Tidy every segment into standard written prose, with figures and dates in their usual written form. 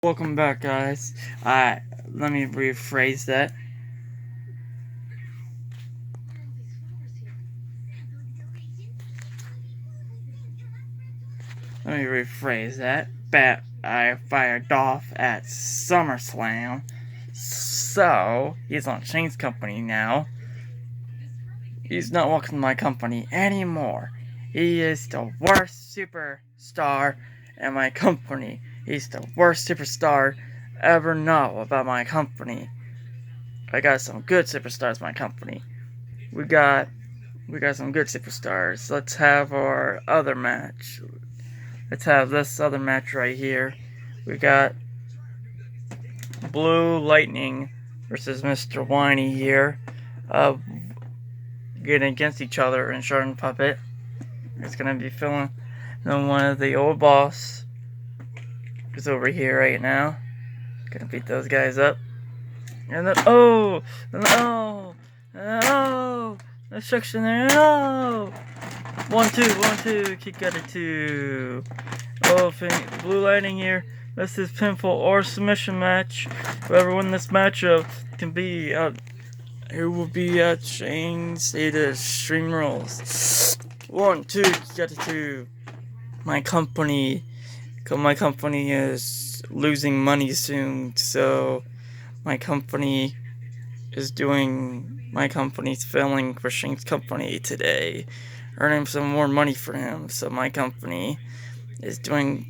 Welcome back, guys. Let me rephrase that. I fired off at SummerSlam, so he's on Shane's company now. He's not welcome to my company anymore. He is the worst superstar in my company. He's the worst superstar ever know about my company. I got some good superstars in my company. We got some good superstars. Let's have our other match. Let's have this other match right here. We got Blue Lightning versus Mr. Whiny here. Getting against each other in Shark and Puppet. It's gonna be filming one of the old boss who's over here right now. Gonna beat those guys up. And then no, no section there, no. 1-2, kick out of 2. Oh, Blue Lightning here. This is pinfall or submission match. Whoever wins this matchup can be out. It will be at Shane's Stream Rules. 1-2, kick out of 2. My company is losing money soon, so my company's filming for Shane's company today, earning some more money for him. So my company is doing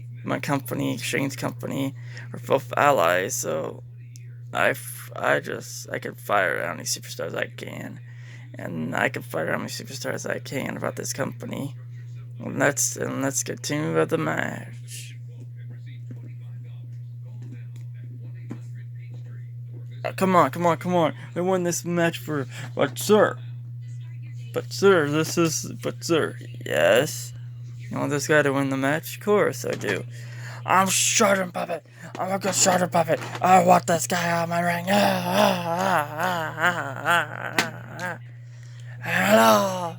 Shane's company, are both allies. So I can fire how many superstars I can, and I can fire how many superstars I can about this company. And let's continue with the match. Come on. We won this match but sir, yes. You want this guy to win the match? Of course I do. I'm Shark and Puppet. I'm a good Shark and Puppet. I want this guy out of my ring. Hello.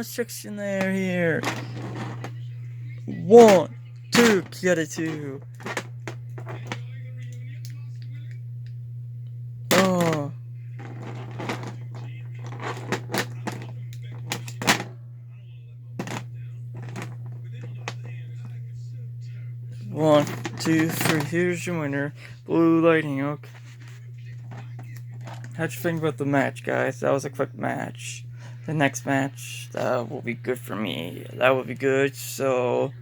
Section there here. 1-2, get it 2. Oh. One, two, three. Here's your winner, Blue Lightning. Okay. How'd you think about the match, guys? That was a quick match. The next match will be good for me. That will be good. So,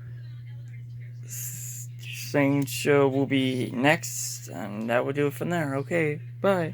same show will be next, and that will do it from there. Okay, bye.